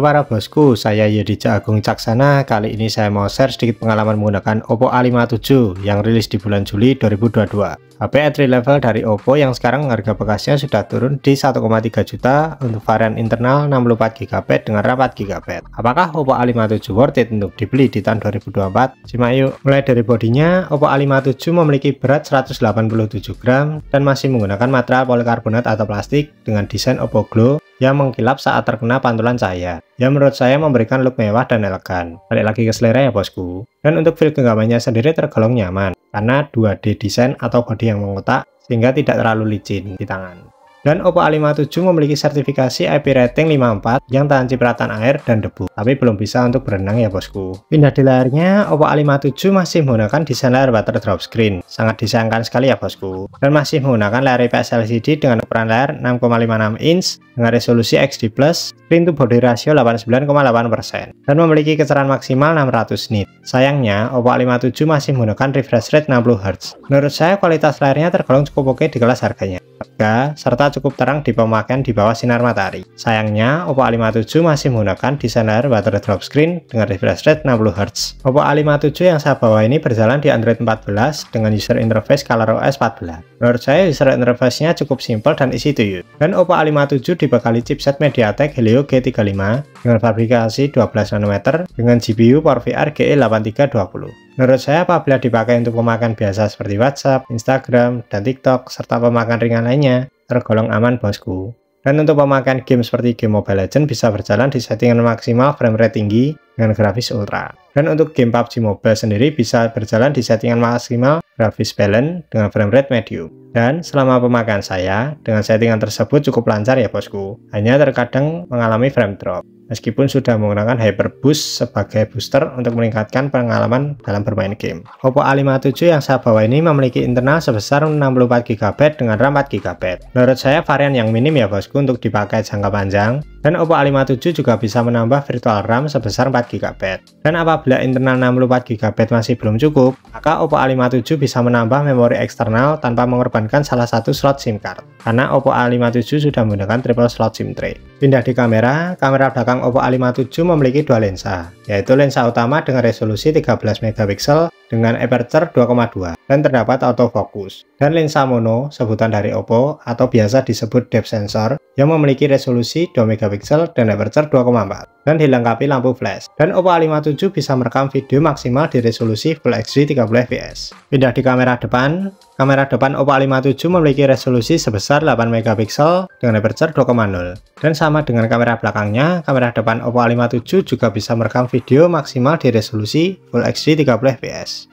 Halo para bosku, saya Yudhija Agung Caksana. Kali ini saya mau share sedikit pengalaman menggunakan Oppo A57 yang rilis di bulan Juli 2022. HP entry level dari Oppo yang sekarang harga bekasnya sudah turun di 1,3 juta untuk varian internal 64GB dengan RAM 4GB. Apakah Oppo A57 worth it untuk dibeli di tahun 2024? Simak yuk. Mulai dari bodinya, Oppo A57 memiliki berat 187 gram dan masih menggunakan material polikarbonat atau plastik dengan desain Oppo Glow yang mengkilap saat terkena pantulan cahaya, yang menurut saya memberikan look mewah dan elegan. Balik lagi ke selera ya bosku. Dan untuk feel genggamannya sendiri tergolong nyaman, karena 2D desain atau bodi yang mengotak, sehingga tidak terlalu licin di tangan. Dan Oppo A57 memiliki sertifikasi IP rating 54 yang tahan cipratan air dan debu, tapi belum bisa untuk berenang ya bosku. Pindah di layarnya, Oppo A57 masih menggunakan desain layar water drop screen, sangat disayangkan sekali ya bosku. Dan masih menggunakan layar IPS LCD dengan ukuran layar 6,56 inch dengan resolusi XD+, screen to body ratio 89,8%, dan memiliki kecerahan maksimal 600 nit. Sayangnya, Oppo A57 masih menggunakan refresh rate 60Hz. Menurut saya kualitas layarnya tergolong cukup oke di kelas harganya, serta cukup terang di pemakaian di bawah sinar matahari. Sayangnya, Oppo A57 masih menggunakan desain layar water drop screen dengan refresh rate 60Hz. Oppo A57 yang saya bawa ini berjalan di Android 14 dengan user interface ColorOS 14. Menurut saya user interface-nya cukup simple dan easy to use. Dan Oppo A57 dibekali chipset MediaTek Helio G35 dengan fabrikasi 12 nm dengan GPU PowerVR GE8320. Menurut saya apabila dipakai untuk pemakaian biasa seperti WhatsApp, Instagram, dan TikTok, serta pemakaian ringan lainnya, tergolong aman bosku. Dan untuk pemakaian game seperti game Mobile Legends bisa berjalan di settingan maksimal frame rate tinggi dengan grafis ultra. Dan untuk game PUBG Mobile sendiri bisa berjalan di settingan maksimal grafis balance dengan frame rate medium. Dan selama pemakaian saya, dengan settingan tersebut cukup lancar ya bosku. Hanya terkadang mengalami frame drop, meskipun sudah menggunakan Hyper Boost sebagai booster untuk meningkatkan pengalaman dalam bermain game. Oppo A57 yang saya bawa ini memiliki internal sebesar 64GB dengan RAM 4GB. Menurut saya varian yang minim ya bosku untuk dipakai jangka panjang. Dan Oppo A57 juga bisa menambah virtual RAM sebesar 4GB. Dan apabila internal 64GB masih belum cukup, maka Oppo A57 bisa menambah memori eksternal tanpa mengorbankan salah satu slot SIM card, karena Oppo A57 sudah menggunakan triple slot SIM tray. Pindah di kamera belakang Oppo A57 memiliki dua lensa, yaitu lensa utama dengan resolusi 13MP dengan aperture 2,2 dan terdapat autofocus, dan lensa mono sebutan dari Oppo atau biasa disebut depth sensor yang memiliki resolusi 2MP dan aperture 2,4 dan dilengkapi lampu flash. Dan Oppo A57 bisa merekam video maksimal di resolusi Full HD 30fps. Pindah di kamera depan Oppo A57 memiliki resolusi sebesar 8MP dengan aperture 2,0, dan sama dengan kamera belakangnya, kamera depan Oppo A57 juga bisa merekam video maksimal di resolusi Full HD 30fps.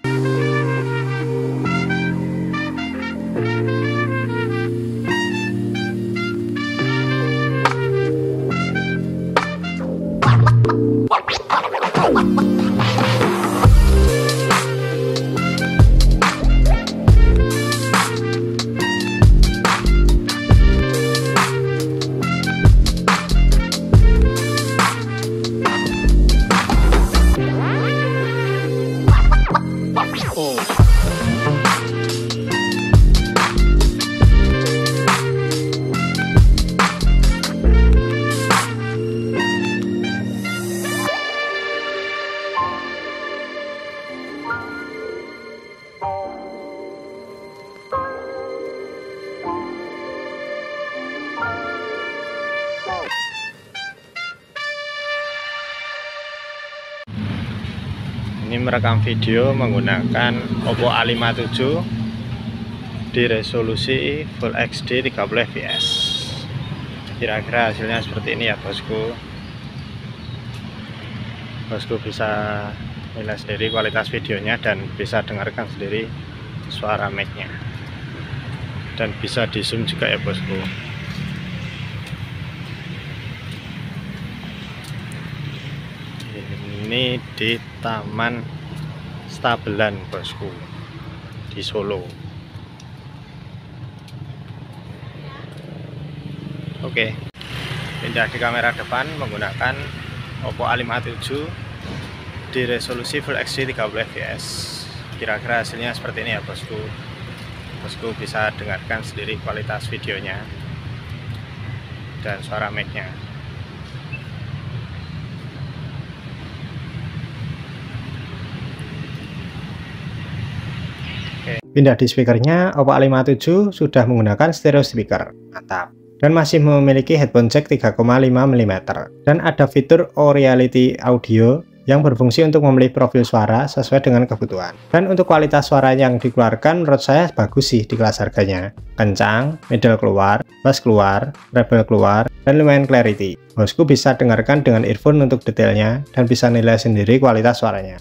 Ini merekam video menggunakan Oppo A57 di resolusi Full HD 30fps. Kira-kira hasilnya seperti ini ya bosku. Bosku bisa nilai sendiri kualitas videonya dan bisa dengarkan sendiri suara mic-nya. Dan bisa di zoom juga ya bosku. Ini di Taman Stabelan bosku di Solo. Oke, pindah di kamera depan menggunakan Oppo A57 di resolusi Full HD 30fps. Kira-kira hasilnya seperti ini ya bosku. Bosku bisa dengarkan sendiri kualitas videonya dan suara mic-nya. Pindah di speakernya, Oppo A57 sudah menggunakan stereo speaker. Mantap. Dan masih memiliki headphone jack 3,5 mm. Dan ada fitur O-Reality Audio yang berfungsi untuk memilih profil suara sesuai dengan kebutuhan. Dan untuk kualitas suara yang dikeluarkan menurut saya bagus sih di kelas harganya. Kencang, middle keluar, bass keluar, treble keluar, dan lumayan clarity. Bosku bisa dengarkan dengan earphone untuk detailnya dan bisa nilai sendiri kualitas suaranya.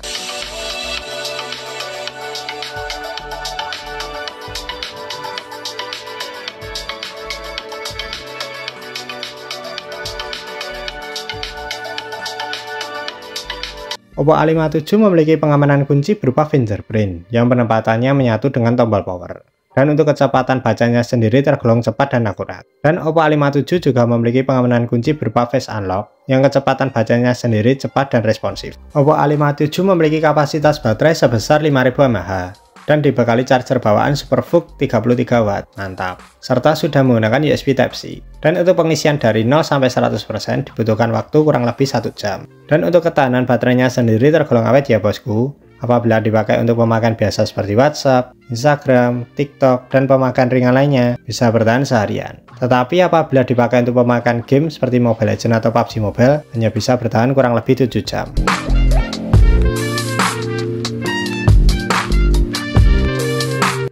Oppo A57 memiliki pengamanan kunci berupa fingerprint yang penempatannya menyatu dengan tombol power. Dan untuk kecepatan bacanya sendiri tergolong cepat dan akurat. Dan Oppo A57 juga memiliki pengamanan kunci berupa face unlock yang kecepatan bacanya sendiri cepat dan responsif. Oppo A57 memiliki kapasitas baterai sebesar 5000 mAh dan dibekali charger bawaan SuperVOOC 33 Watt. Mantap. Serta sudah menggunakan USB Type-C. Dan untuk pengisian dari 0 sampai 100% dibutuhkan waktu kurang lebih 1 jam. Dan untuk ketahanan baterainya sendiri tergolong awet ya bosku. Apabila dipakai untuk pemakaian biasa seperti WhatsApp, Instagram, TikTok, dan pemakaian ringan lainnya, bisa bertahan seharian. Tetapi apabila dipakai untuk pemakaian game seperti Mobile Legends atau PUBG Mobile, hanya bisa bertahan kurang lebih 7 jam.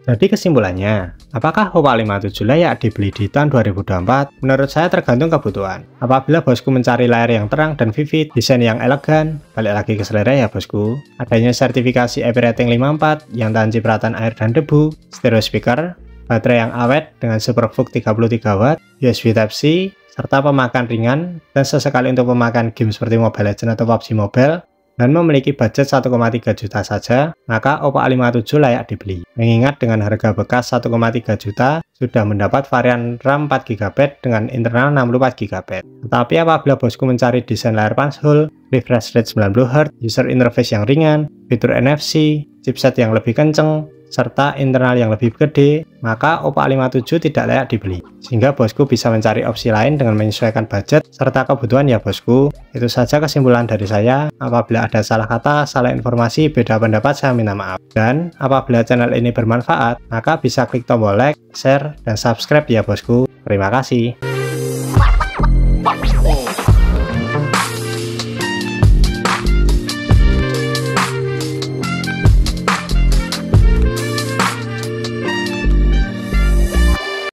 Jadi kesimpulannya, apakah Oppo A57 layak dibeli di tahun 2024? Menurut saya tergantung kebutuhan. Apabila bosku mencari layar yang terang dan vivid, desain yang elegan, balik lagi ke selera ya bosku. Adanya sertifikasi IP rating 54 yang tahan cipratan air dan debu, stereo speaker, baterai yang awet dengan SuperVOOC 33 Watt, USB Type-C, serta pemakaian ringan, dan sesekali untuk pemakaian game seperti Mobile Legends atau PUBG Mobile, dan memiliki budget 1,3 juta saja, maka Oppo A57 layak dibeli. Mengingat dengan harga bekas 1,3 juta, sudah mendapat varian RAM 4GB dengan internal 64GB. Tetapi apabila bosku mencari desain layar punch hole, refresh rate 90Hz, user interface yang ringan, fitur NFC, chipset yang lebih kenceng, serta internal yang lebih gede, maka Oppo A57 tidak layak dibeli. Sehingga bosku bisa mencari opsi lain dengan menyesuaikan budget serta kebutuhan ya bosku. Itu saja kesimpulan dari saya. Apabila ada salah kata, salah informasi, beda pendapat, saya minta maaf. Dan apabila channel ini bermanfaat, maka bisa klik tombol like, share, dan subscribe ya bosku. Terima kasih.